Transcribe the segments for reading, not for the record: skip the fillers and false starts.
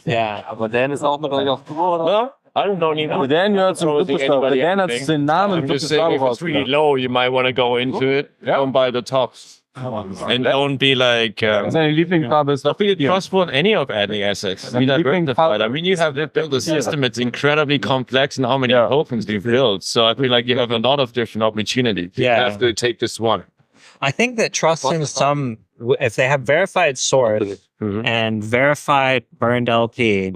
Ja, aber Dan ist auch mit euch auf Tour, oder? No, I don't need But Dan hört zum Clubbestand. But Dan hat den Namen I'm just saying, if it's really low, you might want to go into it. Don't buy the tops. And don't be like, Seine Lieblingsfarbe ist don't be trustful in any of adding assets. Be diversified. I mean, you have built a system. It's incredibly complex in how many tokens you build. So I feel like you have a lot of different opportunities. You have to take this one. I think that trusting some, if they have verified source and verified burned LP,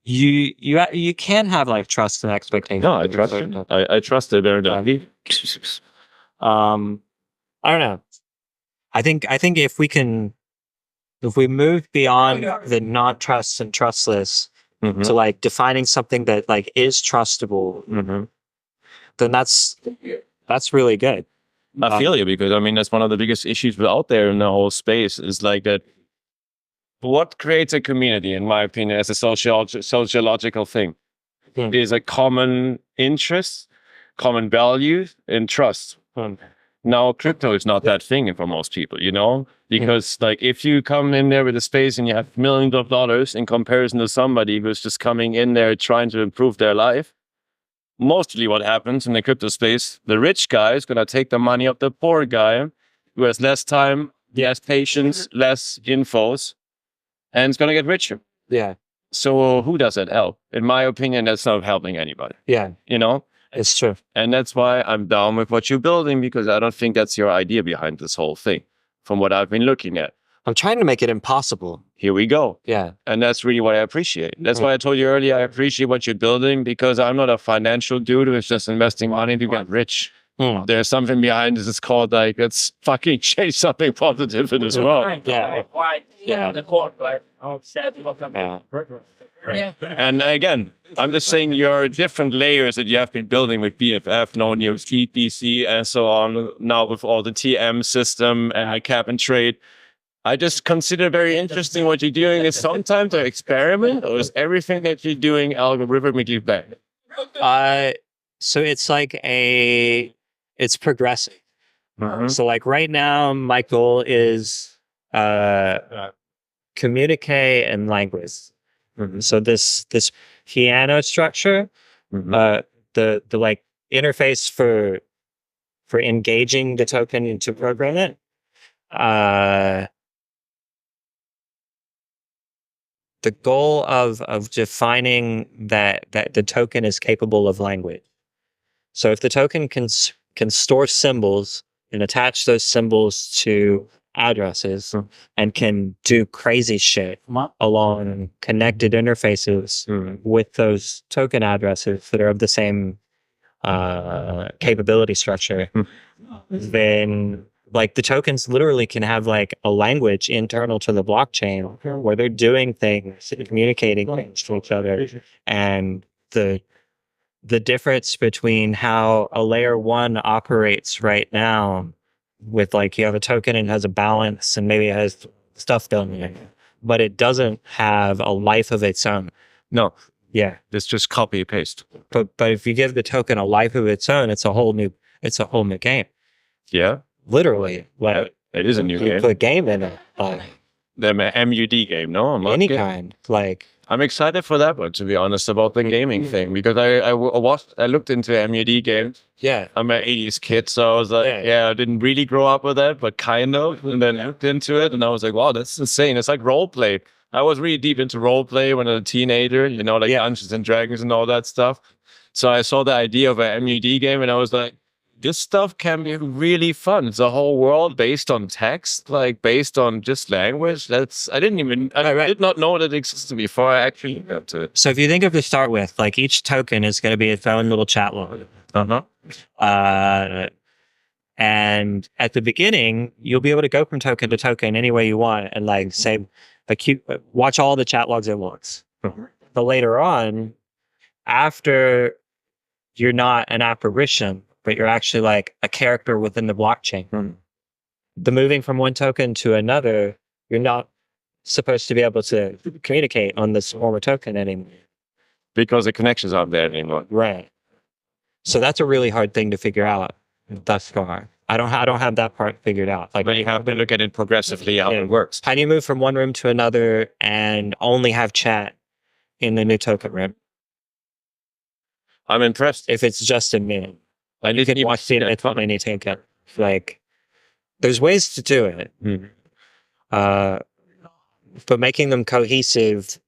you can have like trust and expectation. No, I trust it. I trust it very much. I don't know. I think if we move beyond the not trust and trustless to like defining something that like is trustable, then that's really good. I feel you, because I mean that's one of the biggest issues out there in the whole space is like that. What creates a community, in my opinion, as a sociological thing, is a common interest, common values, and trust. Now, crypto is not that thing for most people, you know, because like if you come in there with a space and you have millions of dollars in comparison to somebody who's just coming in there trying to improve their life, mostly what happens in the crypto space, the rich guy is going to take the money of the poor guy who has less time, less patience, less infos, and it's going to get richer. Yeah. So who does that help? In my opinion, that's not helping anybody. Yeah. You know? It's true. And that's why I'm down with what you're building, because I don't think that's your idea behind this whole thing, from what I've been looking at. I'm trying to make it impossible. Here we go. Yeah. And that's really what I appreciate. That's why I told you earlier, I appreciate what you're building, because I'm not a financial dude who's just investing money to get rich. There's something behind this. It's called like, let's fucking change something positive in this world. Yeah. And again, I'm just saying your different layers that you have been building with BFF, known your TPC and so on, now with all the TM system and cap and trade. I just consider very interesting what you're doing. Is sometimes an experiment, or is everything that you're doing algorithmically back? So it's like it's progressive. So like right now, my goal is communicate and language. So this piano structure, the like interface for engaging the token and to program it. The goal of defining that the token is capable of language. So if the token can store symbols and attach those symbols to addresses and can do crazy shit along connected interfaces with those token addresses that are of the same capability structure, then like the tokens literally can have like a language internal to the blockchain where they're doing things, communicating things to each other. And the difference between how a layer one operates right now with like, you have a token and it has a balance and maybe it has stuff going in, but it doesn't have a life of its own. No. Yeah. It's just copy paste. But if you give the token a life of its own, it's a whole new game. Yeah. Literally. Like, it is a new game. Put a game in it. The MUD game, no? Any kind. Like, I'm excited for that one, to be honest, about the gaming thing, because I looked into MUD games. Yeah. I'm an 80s kid, so I was like, I didn't really grow up with that, but kind of. And then looked into it, and I was like, wow, that's insane. It's like role play. I was really deep into role play when I was a teenager, you know, like Dungeons and Dragons and all that stuff. So I saw the idea of a MUD game, and I was like, this stuff can be really fun. It's a whole world based on text, like based on just language. I did not know that existed before I actually got to it. So if you think of to start with, like each token is going to be its own little chat log. And at the beginning, you'll be able to go from token to token any way you want and like say, watch all the chat logs at once. But later on, after you're not an apparition, but you're actually like a character within the blockchain. The moving from one token to another, you're not supposed to be able to communicate on this former token anymore. Because the connections aren't there anymore. Right. So that's a really hard thing to figure out thus far. I don't have that part figured out. Like, But you have to look at it progressively how it works. how do you move from one room to another and only have chat in the new token room I'm impressed. if it's just a minute? I You didn't can even watch see the that infinitely any token. Like, there's ways to do it, but making them cohesive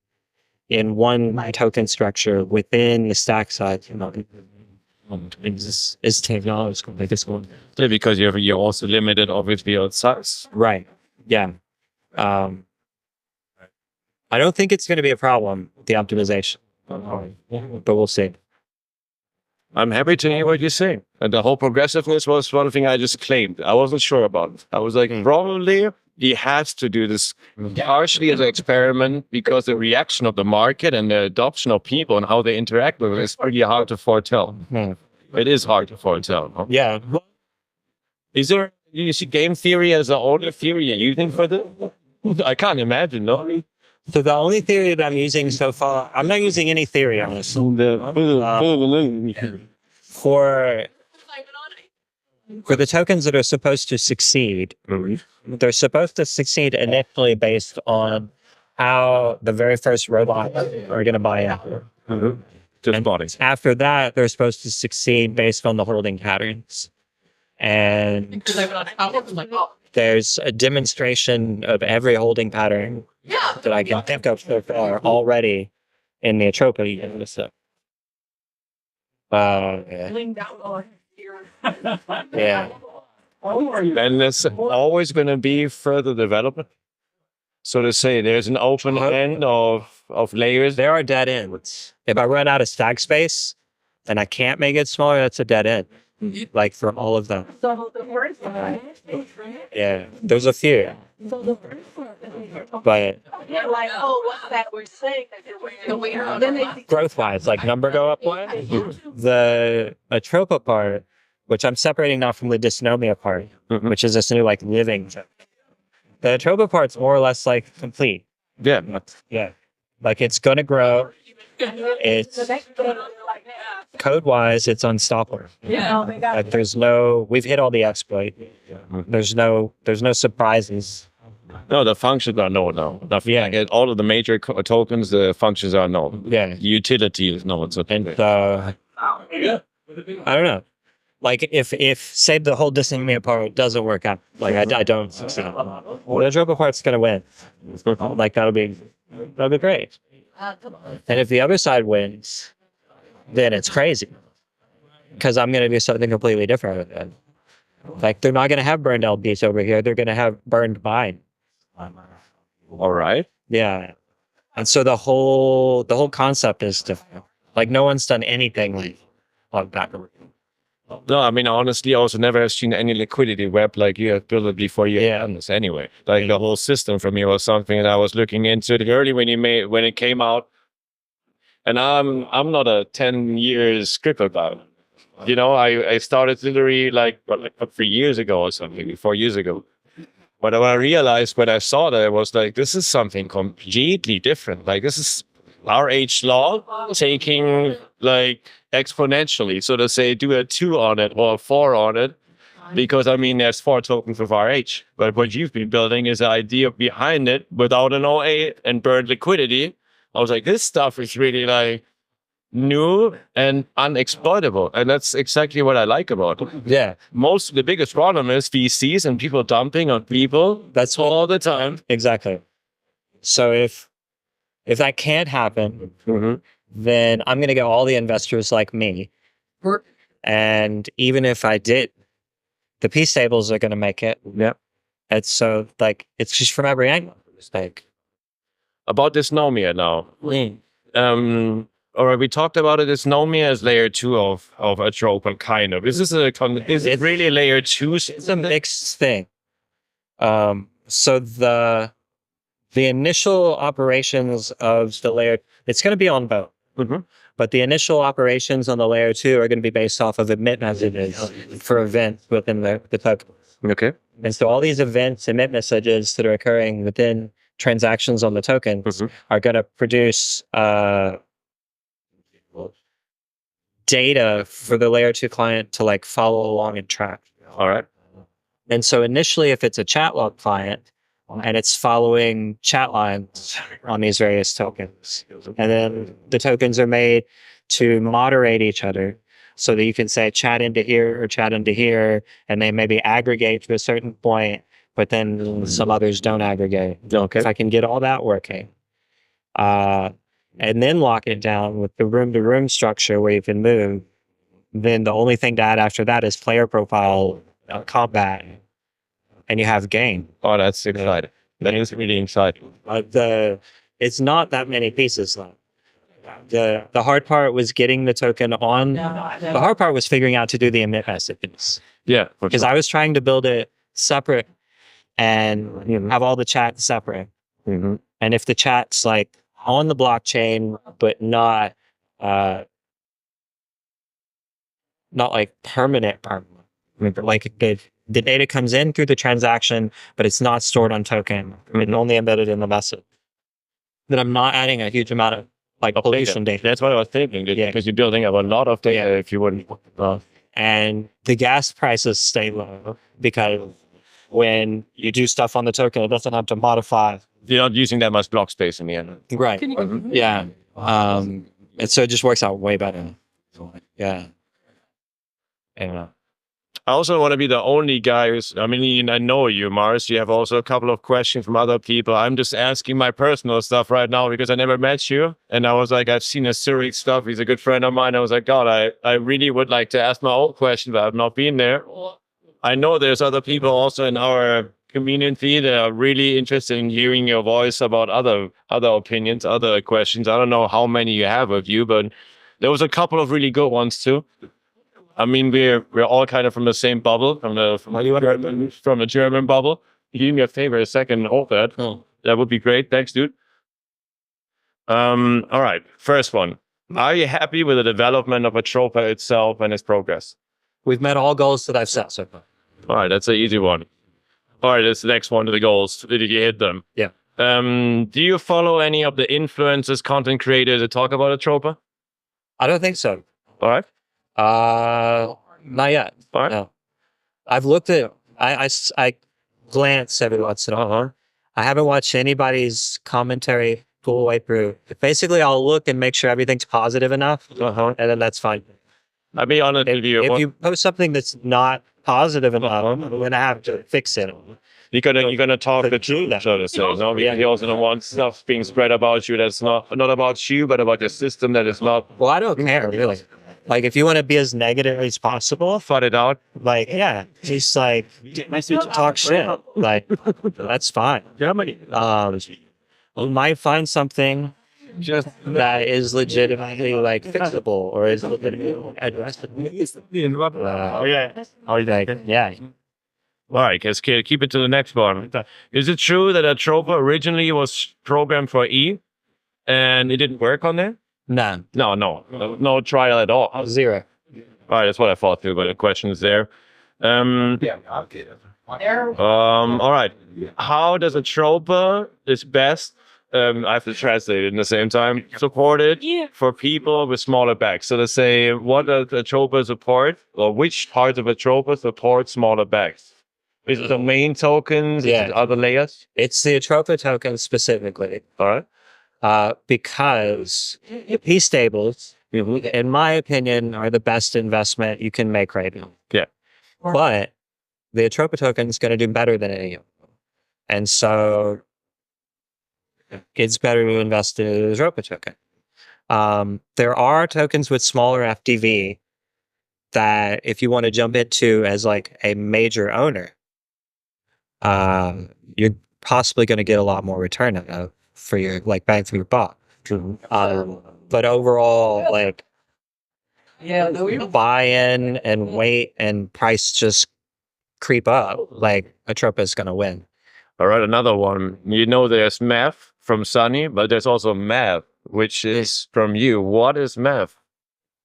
in one token structure within the stack size, is technological. Like this one, Yeah, because you're also limited obviously on size. right? Yeah. I don't think it's going to be a problem, the optimization, but we'll see. I'm happy to hear what you're saying. And the whole progressiveness was one thing I just claimed. I wasn't sure about it. I was like, probably he has to do this partially as an experiment because the reaction of the market and the adoption of people and how they interact with it is pretty hard to foretell. It is hard to foretell. Huh? Yeah. Is there, you see game theory as an older theory you're using for this? I can't imagine, no? So the only theory that I'm using so far, I'm not using any theory on this. For the tokens that are supposed to succeed, they're supposed to succeed initially based on how the very first robots are going to buy in. Just bodies. After that, they're supposed to succeed based on the holding patterns. And there's a demonstration of every holding pattern that I can think of so far already in the ATROPA ecosystem. Yeah. And there's always going to be further development. So to say, there's an open end of layers. There are dead ends. If I run out of stack space and I can't make it smaller, that's a dead end. Like for all of them. So the first one, Yeah, there's a few. so the first one, But they're like, oh, what's that we're saying? Then they growth-wise, like number go up one. The ATROPA part, which I'm separating now from the dysnomia part, which is this new like living thing. The ATROPA part's more or less like complete. Yeah. Yeah. Like it's gonna grow. It's the next one, they're like, code-wise, it's unstoppable. yeah, they got Like we've hit all the exploit. There's no surprises. No, the functions are known now. Yeah. Like, all of the major tokens, the functions are known. Yeah. Utility is known. So And I don't know. Like if say the whole dysnomia part doesn't work out, like I don't succeed. The ATROPA part's gonna win. Like that'll be great. And if the other side wins, then it's crazy. Because I'm gonna do something completely different with it. Like they're not gonna have burned LPs over here, they're gonna have burned mine. all right. Yeah. And so the whole concept is different. Like no one's done anything like that. No, I mean honestly, I also never have seen any liquidity web like you have built it before you Yeah. done this anyway. Like the whole system for me was something that I was looking into it early when it came out. And I'm not a 10 years script about it. You know, I started literally like 3 years ago or something, 4 years ago. But when I realized when I saw that, I was like, this is something completely different. Like this is RH law taking like exponentially. So to say, do a 2 on it or a 4 on it. Because I mean, there's 4 tokens of RH. But what you've been building is the idea behind it without an OA and burned liquidity. I was like, this stuff is really like new and unexploitable. And that's exactly what I like about it. Yeah. The biggest problem is VCs and people dumping on people. That's what All the time. exactly. So if that can't happen, then I'm gonna get all the investors like me. And even if I did, the P stables are gonna make it. Yep. And so like it's just from every angle. It's like About dysnomia now. Or we talked about it. Dysnomia is layer 2 of ATROPA, kind of. Is it really layer 2? it's a mixed thing. So the initial operations of the layer, it's going to be on both. But the initial operations on the layer 2 are going to be based off of emit messages for events within the token. Okay. And so all these events, emit messages that are occurring within transactions on the tokens are going to produce data for the layer 2 client to like follow along and track. All right. And so initially, if it's a chat log client and it's following chat lines on these various tokens, and then the tokens are made to moderate each other so that you can say chat into here or chat into here, and they maybe aggregate to a certain point, but then some others don't aggregate. Okay. If I can get all that working, and then lock it down with the room to room structure where you can move, then the only thing to add after that is player profile combat, and you have game. Oh, that's exciting. That is really exciting. It's not that many pieces left. The hard part was getting the token on. The hard part was figuring out to do the emit messages, Yeah, for because sure. I was trying to build it separate and have all the chats separate. Mhm. And if the chat's like on the blockchain but not like permanent, like the data comes in through the transaction, but it's not stored on token and only embedded in the message, then I'm not adding a huge amount of like pollution data. That's what I was thinking. Yeah. Because you're building up a lot of data Yeah. if you wouldn't. And the gas prices stay low because when you do stuff on the token, it doesn't have to modify. You're not using that much block space in the end. Right. Yeah. And so it just works out way better. Yeah. Yeah. I also want to be the only guy who's, I mean, I know you, Mars. You have also a couple of questions from other people. I'm just asking my personal stuff right now because I never met you. And I was like, I've seen his Zurich stuff. He's a good friend of mine. I was like, God, I really would like to ask my own question, but I've not been there. I know there's other people also in our community that are really interested in hearing your voice about other opinions, other questions. I don't know how many you have of you, but there was a couple of really good ones too. I mean, we're all kind of from the same bubble, from the German bubble. You do me a favor, a second, hold that. Oh. That would be great. Thanks, dude. All right, first one. Are you happy with the development of ATROPA itself and its progress? We've met all goals that I've set so far. All right, that's an easy one. All right, that's the next one to the goals. Did you hit them? Yeah. Do you follow any of the influencers, content creators that talk about ATROPA? I don't think so. All right. Not yet. All right. No. I've looked at, I glance every once in a while. I haven't watched anybody's commentary full the way through. Basically, I'll look and make sure everything's positive enough, and then that's fine. I'll be honest with you. If you post something that's not positive enough, I'm gonna have to fix it. You're gonna talk the truth, so to say. No, because you also don't want stuff being spread about you that's not about you, but about the system that is not. Well, I don't care really. Like, if you want to be as negative as possible, Fight it out. like, yeah, just like talk shit. Like, that's fine. We might find something Just that is legitimately like fixable or is legitimately addressable. Yeah. all right, let's keep it to the next one. Is it true that ATROPA originally was programmed for E and it didn't work on there? No. No trial at all. All Zero. right, that's what I thought too, but the question is there. All right. How does ATROPA is best? I have to translate it in the same time. Supported for people with smaller bags. So let's say, what does ATROPA support, or which parts of ATROPA support smaller bags? Is it the main tokens? Yeah. Is it other layers? It's the ATROPA token specifically. All right. Because P stables, in my opinion, are the best investment you can make right now. Yeah. But the ATROPA token is going to do better than any of them. And so it's better to invest in the ATROPA token. There are tokens with smaller FDV that if you want to jump into as like a major owner, you're possibly going to get a lot more return out of for your like bang for your buck. But overall, like buy in and wait and price just creep up, like ATROPA is going to win. All right, another one. You know, there's math from Sunny, but there's also math, which is from you. What is math?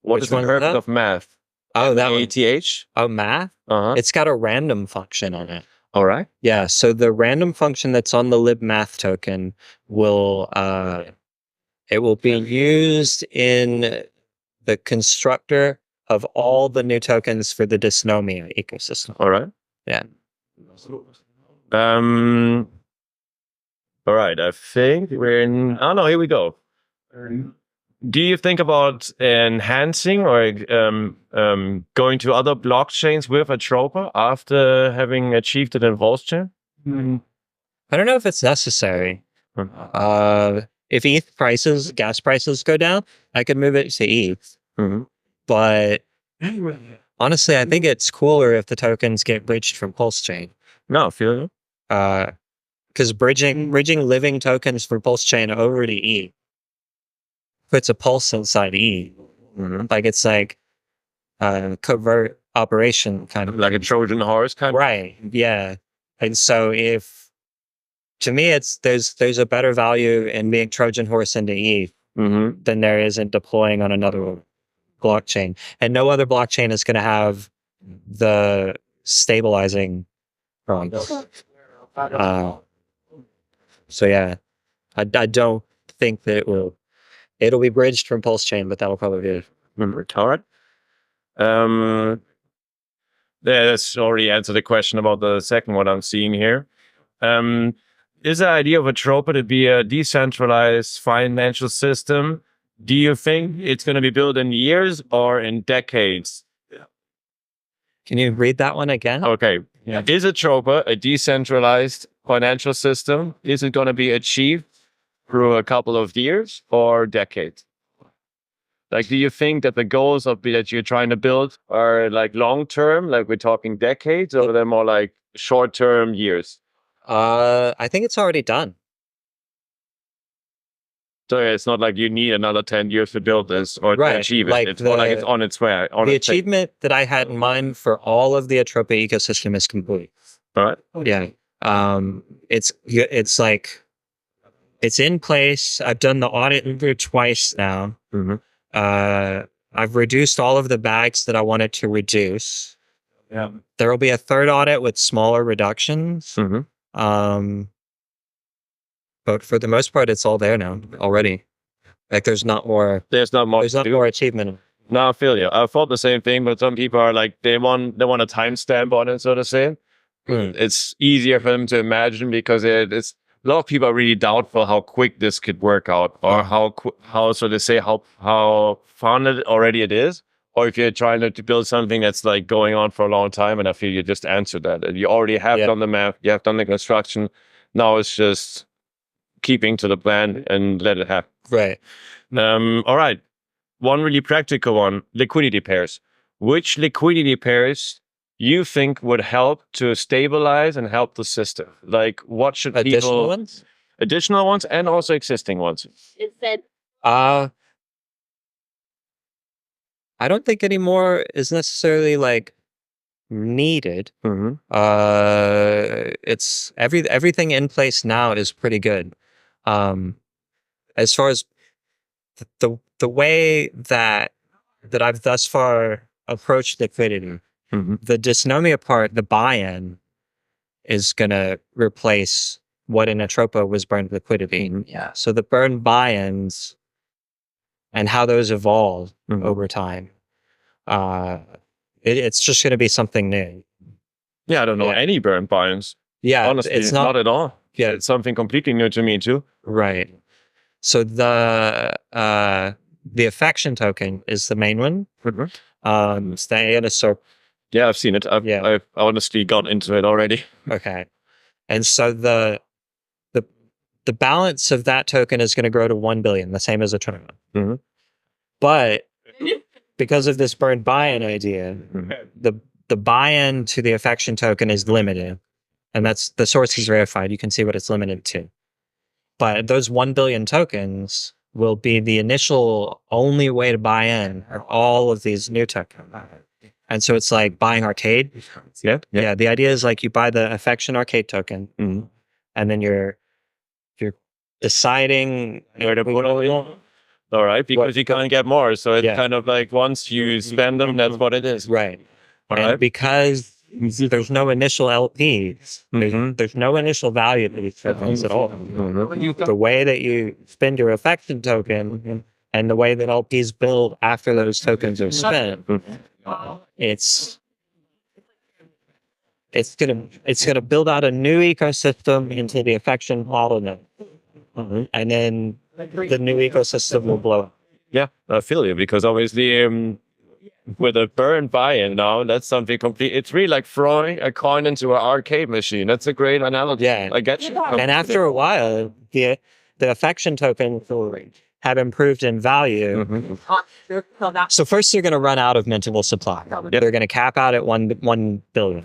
What Which is the one is purpose that? of math? Oh, that one. ATH? Oh, math? Uh-huh. It's got a random function on it. All right. Yeah, so the random function that's on the libmath token will it will be used in the constructor of all the new tokens for the dysnomia ecosystem. All right. Yeah. All right, I think we're in. Oh no, here we go. Do you think about enhancing or going to other blockchains with ATROPA after having achieved it in Chain? I don't know if it's necessary. If ETH prices, gas prices go down, I could move it to ETH. But honestly, I think it's cooler if the tokens get bridged from Pulse Chain. No, I feel you. Because bridging living tokens from Pulse Chain over to ETH puts a pulse inside ETH. Like it's like a covert operation kind of Like a Trojan horse kind of. right. Yeah. And so to me, there's a better value in being Trojan horse into ETH than there is in deploying on another blockchain. And no other blockchain is going to have the stabilizing prompts. So yeah, I don't think that it'll be bridged from Pulse Chain, but that'll probably be it. All right. Yeah, that's already answered the question about the second one I'm seeing here. Is the idea of ATROPA to be a decentralized financial system? Do you think it's going to be built in years or in decades? Can you read that one again? Okay. Yeah. Is ATROPA a decentralized financial system? Is it going to be achieved through a couple of years or decades? Like, do you think that the goals that you're trying to build are like long term, like we're talking decades, or they're more like short term years? I think it's already done. So it's not like you need another 10 years to build this or to achieve it. Like it's more like it's on its way. The achievement that I had in mind for all of the ATROPA ecosystem is complete. All right. Yeah. It's like it's in place. I've done the audit twice now. I've reduced all of the bags that I wanted to reduce. Yeah. There will be a third audit with smaller reductions. But for the most part, it's all there now already. Like there's not more achievement. No, I feel you. I thought the same thing, but some people are like they want a timestamp on it, so to say. It's easier for them to imagine because it's a lot of people are really doubtful how quick this could work out, or how so to say how founded already it is, or if you're trying to build something that's like going on for a long time. And I feel you just answered that. You already have done the math, you have done the construction. Now it's just keeping to the plan and let it happen. Right. All right. One really practical one: liquidity pairs. Which liquidity pairs you think would help to stabilize and help the system? Like, what should additional ones? Additional ones and also existing ones. It said, I don't think any more is necessarily like needed. It's everything in place now is pretty good. As far as the way that I've thus far approached liquidity, the dysnomia part, the buy-in, is gonna replace what in ATROPA was burned liquidity. Yeah. So the burned buy-ins and how those evolve over time, it's just gonna be something new. Yeah, I don't know any burned buy-ins. Yeah, honestly, it's not at all. Yeah, it's something completely new to me too. Right. So the affection token is the main one. It's the ANSR. Yeah, I've seen it. I've honestly got into it already. Okay. And so the balance of that token is going to grow to 1 billion, the same as a tournament. But because of this burned buy-in idea, the buy-in to the affection token is limited. And that's the source is verified. You can see what it's limited to. But those 1 billion tokens will be the initial only way to buy in all of these new tokens. And so it's like buying arcade. Yeah. The idea is like you buy the affection arcade token, and then you're deciding where to put all your. All right, because you can't get more. So it's kind of like once you spend them, that's what it is. Right. And because there's no initial LPs, there's no initial value to these tokens at all. The way that you spend your affection token and the way that LPs build after those tokens are spent, it's it's gonna build out a new ecosystem into the affection bottleneck, and then the new ecosystem will blow up. Yeah, I feel you because obviously with a burn buy-in now, that's something complete. It's really like throwing a coin into an arcade machine. That's a great analogy. Yeah. I get you. And after a while, the affection tokens have improved in value. So first, they're going to run out of mintable supply. They're going to cap out at 1 billion,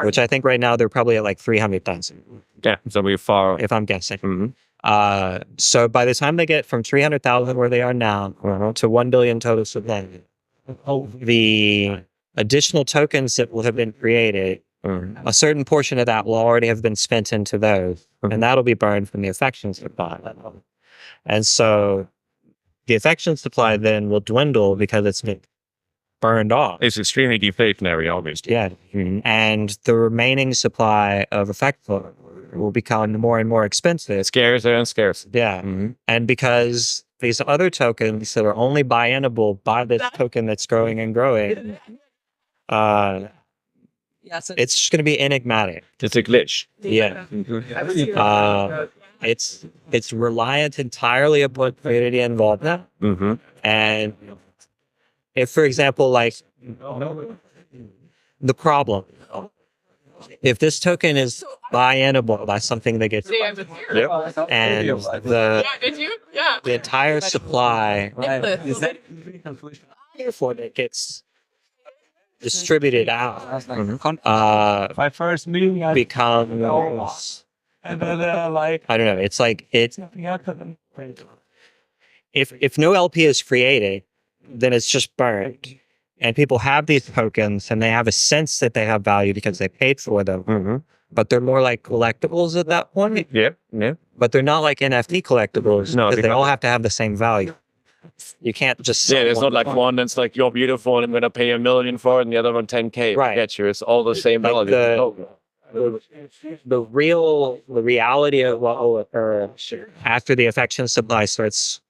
which I think right now they're probably at like 300,000. Yeah, so we're far. If I'm guessing. So by the time they get from 300,000 where they are now to 1 billion total supply, the additional tokens that will have been created, a certain portion of that will already have been spent into those, and that'll be burned from the affection supply. And so the affection supply then will dwindle because it's been burned off. It's extremely deflationary, obviously. Yeah. And the remaining supply of affection will become more and more expensive. Scarcer and scarcer. Yeah. And because these other tokens that are only buy-inable by this token that's growing and growing, it's just going to be enigmatic. It's a glitch. Yeah. It's reliant entirely upon community involvement. And if, for example, like the problem, if this token is buy-inable by something that gets and the entire supply therefore that gets distributed out My first meeting, becomes and then like, I don't know, it's like if no LP is created, then it's just burned. And people have these tokens and they have a sense that they have value because they paid for them. But they're more like collectibles at that point. Yeah. But they're not like NFT collectibles No, because they all have to have the same value. You can't just sell there's one not like one that's like, you're beautiful and I'm going to pay $1 million for it, and the other one 10K. Right. Get you. It's all the same Like value. the reality of what will occur after the affection supply starts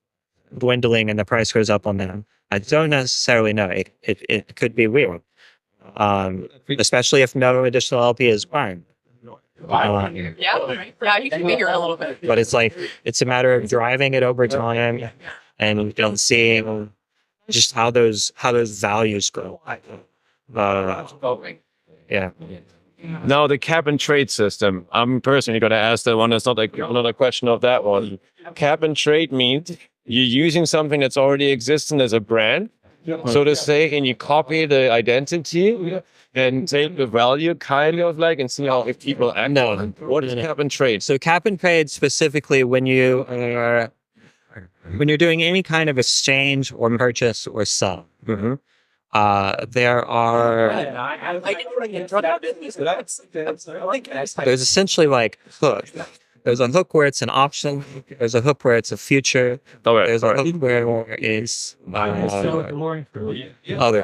dwindling and the price goes up on them, I don't necessarily know. It could be weird, especially if no additional LP is buying. Yeah, you can be here a little bit. But it's like it's a matter of driving it over time and seeing just how those values grow. Yeah. Now, the cap and trade system. I'm personally going to ask that one. It's not like another question of that one. Cap and trade means you're using something that's already existing as a brand, so to say, and you copy the identity and take the value kind of like and see how if people act on it. What is cap and trade? So cap and trade specifically when you're doing any kind of exchange or purchase or sell. There are there's essentially like hooks. There's a hook where it's an option. There's a hook where it's a future. There's a hook where it's other.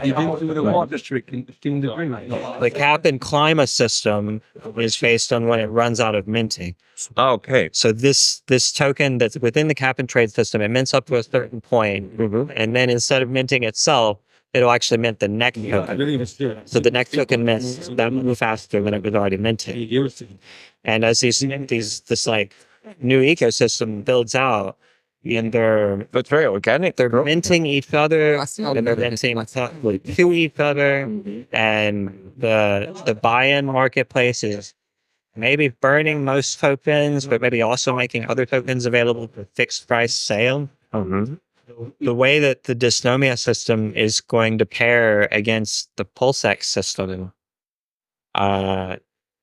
The cap and climate system is based on when it runs out of minting. Okay. So this token that's within the cap and trade system, it mints up to a certain point, and then instead of minting itself, it'll actually mint the next token. So the next token mints that much faster than it was already minted. And as this like new ecosystem builds out, and That's very organic. they're minting each other, and they're minting to each other, and the buy-in marketplace is maybe burning most tokens, but maybe also making other tokens available for fixed price sale. The way that the dysnomia system is going to pair against the PulseX system,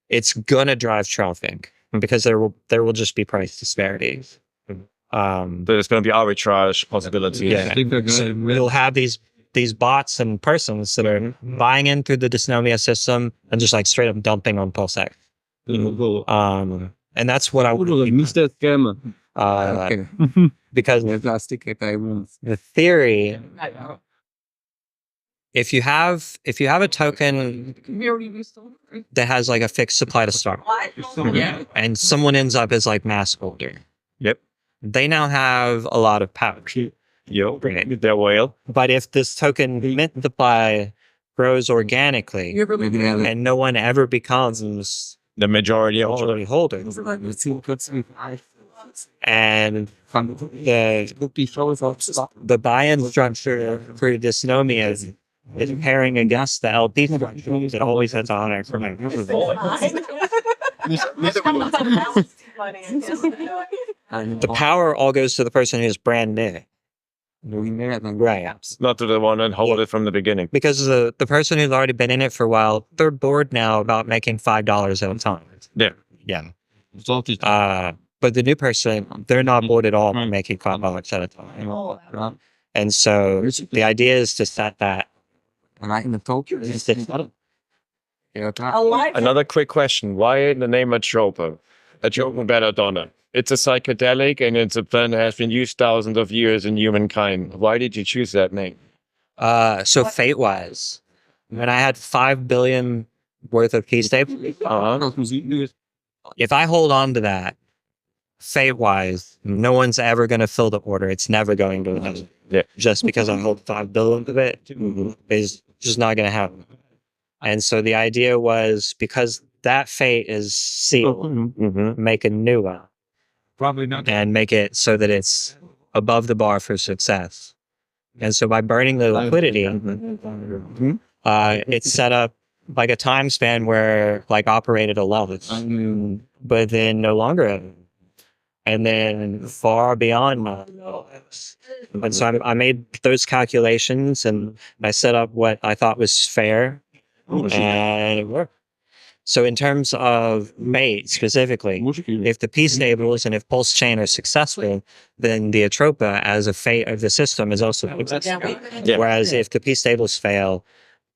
it's gonna drive traffic because there will just be price disparities. There's going to be arbitrage possibilities. Yeah, so we'll have these bots and persons that are buying in through the dysnomia system and just like straight up dumping on PulseX. And that's what I would Mr. Scammer. because the theory, if you have a token that has like a fixed supply to start, and someone ends up as like mass holder, they now have a lot of power. They're whale. But if this token mint supply grows organically, and no one ever becomes The majority of majority holder. And the buy-in structure for dysnomia is pairing against the LP structure that always has honor for my the power all goes to the person who's brand new. Right. not to the one that hold it from the beginning. Because the person who's already been in it for a while, they're bored now about making $5 at a time. Yeah. Yeah. But the new person, they're not bored at all by making $5 at a time. And so the idea is to set that. Another quick question. Why the name Atropa? Atropa belladonna. It's a psychedelic and it's a plant that has been used thousands of years in humankind. Why did you choose that name? So fate-wise, when I had 5 billion worth of key staples, if I hold on to that, fate-wise, no one's ever going to fill the order. It's never going to happen. Yeah. Just because I hold 5 billion of it is just not going to happen. And so the idea was, because that fate is sealed, make a new one. Probably not. And make it so that it's above the bar for success. And so by burning the liquidity, it set up like a time span where like operated a level, but then no longer, and then far beyond my levels. And so I made those calculations and I set up what I thought was fair, and it worked. So in terms of mate specifically, if the P stables and if pulse chain are successful, then the Atropa as a fate of the system is also successful. Yeah. Whereas if the P stables fail,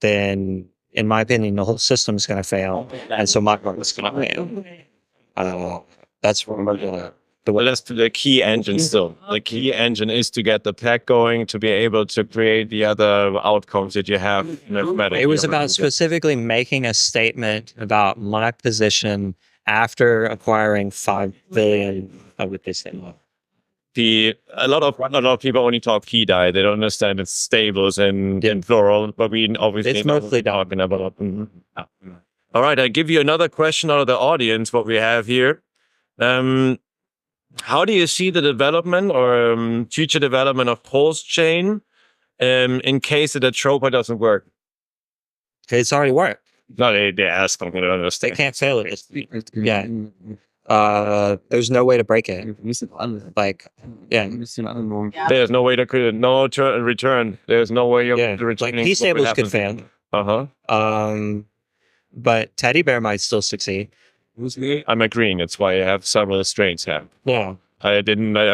then in my opinion, the whole system's going to fail. And so my part is going to fail. That's what Well, that's the key engine still. The key engine is to get the pack going, to be able to create the other outcomes that you have. it was about specifically making a statement about my position after acquiring 5 billion of the system. A lot of people only talk key die. They don't understand it's stables and in plural, but we obviously It's mostly talking about. All right, I give you another question out of the audience. What we have here. How do you see the development or future development of pulse chain in case that Atropa doesn't work? It's already worked. No, they ask. I'm going to They understand. can't fail it. Yeah. There's no way to break it. Like, yeah. There's no way to create no return. There's no way of Yeah. returning. Like, P stables could fail. But Teddy Bear might still succeed. I'm agreeing. It's why I have several strains here. Yeah. I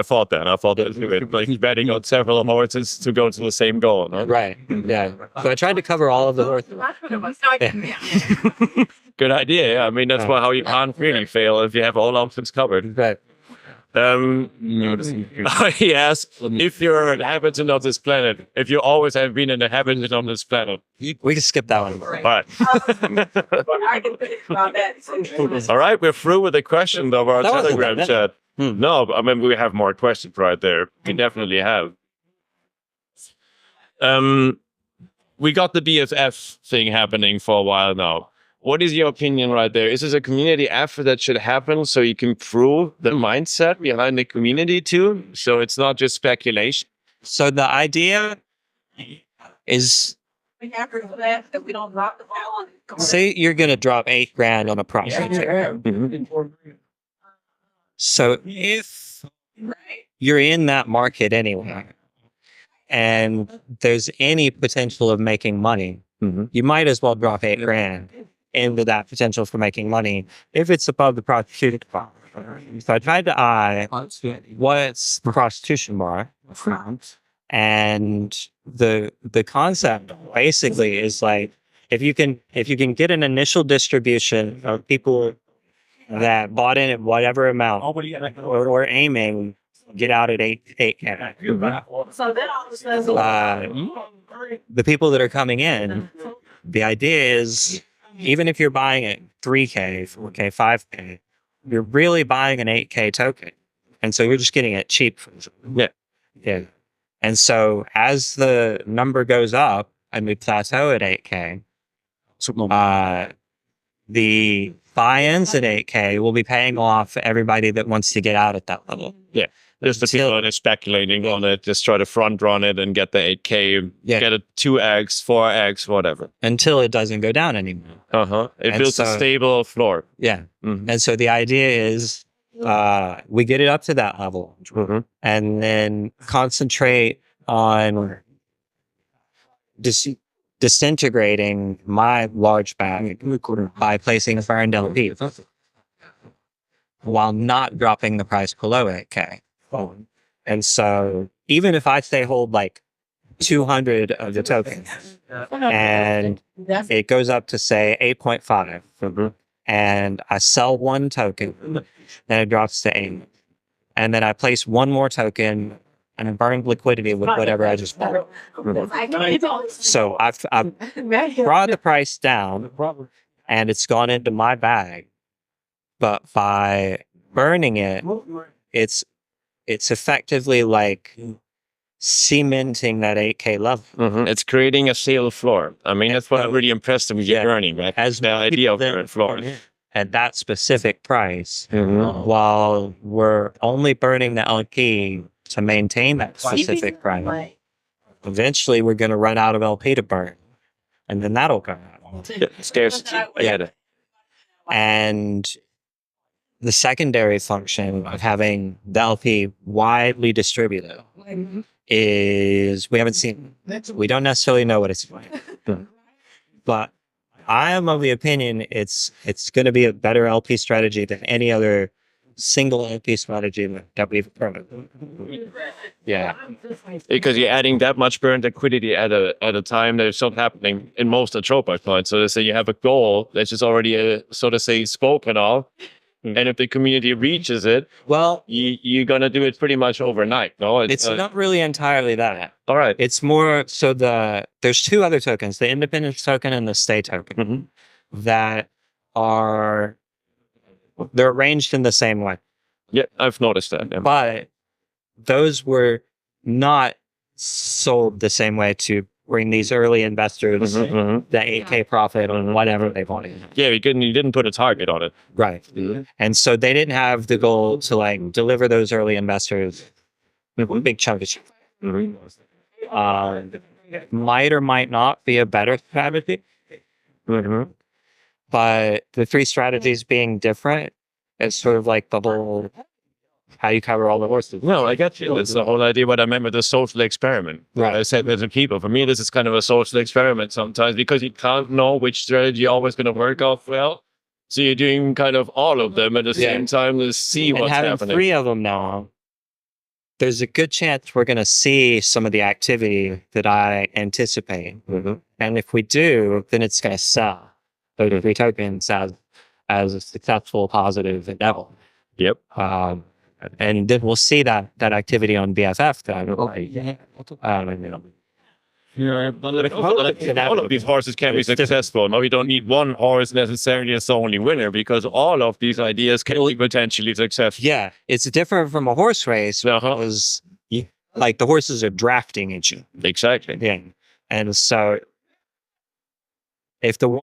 thought that. I thought that like betting on several horses to go to the same goal. No? Right. Yeah. So I tried to cover all of the horses. Good idea. Yeah. I mean, that's why how you can't really fail if you have all options covered. Right. He asked if you're an inhabitant of this planet, if you always have been an inhabitant of this planet. We can skip that one. All right. All right, we're through with the questions of our That wasn't Telegram bad. chat. No, I mean, we have more questions right there. We definitely have. We got the BFF thing happening for a while now. What is your opinion right there? Is this a community effort that should happen so you can prove the mindset behind the community too? So it's not just speculation. So the idea is, that we don't drop the ball. say you're going to drop $8,000 on a prostitute. So if you're in that market anyway, and there's any potential of making money, you might as well drop $8,000 into that potential for making money if it's above the prostitution bar. So I tried to eye what's the prostitution bar, and the concept basically is like, if you can get an initial distribution of people that bought in at whatever amount, or aiming get out at 8K. So then all of a sudden, The people that are coming in, the idea is, even if you're buying at 3K, 4K, 5K, you're really buying an 8K token. And so you're just getting it cheap. Yeah. Yeah. And so as the number goes up, and we plateau at 8K, the buy-ins at 8K will be paying off everybody that wants to get out at that level. Yeah. There's the people that are speculating on it, just try to front run it and get the 8K, get a 2x, 4x, whatever. Until it doesn't go down anymore. It builds a stable floor. Yeah. And so the idea is we get it up to that level and then concentrate on disintegrating my large bag by placing a burned LP while not dropping the price below 8K. And so even if I say hold like 200 of the tokens and it goes up to say 8.5 and I sell one token, then it drops to 8. And then I place one more token and I burn liquidity with whatever I just bought. So I've brought the price down and it's gone into my bag. But by burning it, it's effectively like cementing that 8K level. It's creating a sale floor. I mean, that's what really impressed me with your journey, right? As the idea of current floor. At that specific price, while we're only burning the LP to maintain that specific price. Eventually, we're going to run out of LP to burn, and then that'll come out. Scarcity. And the secondary function of having the LP widely distributed is we haven't seen. We don't necessarily know what it's like, but I am of the opinion it's going to be a better LP strategy than any other single LP strategy that we've heard. Yeah, because you're adding that much burn liquidity at a time there's something happening in most ATROPA points. So let's say you have a goal that's just already so to say spoken of, and if the community reaches it, well, you're gonna do it pretty much overnight. No, it's not really entirely that. All right, it's more so there's two other tokens, the independence token and the stay token, that they're arranged in the same way. Yeah, I've noticed that. Yeah. But those were not sold the same way to bring these early investors the 8K profit on whatever they wanted. Yeah, you didn't put a target on it. Right. And so they didn't have the goal to like deliver those early investors with a big chunk of shit. Might or might not be a better strategy. But the three strategies being different is sort of like the whole how you cover all the horses. No, I get you. It's the whole idea what I meant with the social experiment. Right. I said as a people, for me, this is kind of a social experiment sometimes because you can't know which strategy always going to work out well. So you're doing kind of all of them at the same time to see what's happening. And having 3 of them now, there's a good chance we're going to see some of the activity that I anticipate. And if we do, then it's going to sell those 3 tokens as a successful positive endeavor. Yep. And then we'll see that activity on BFF. All of these horses can be successful. No, we don't need one horse necessarily as the only winner because all of these ideas can be potentially successful. Yeah, it's different from a horse race because like the horses are drafting each other. Exactly. Yeah, and so if the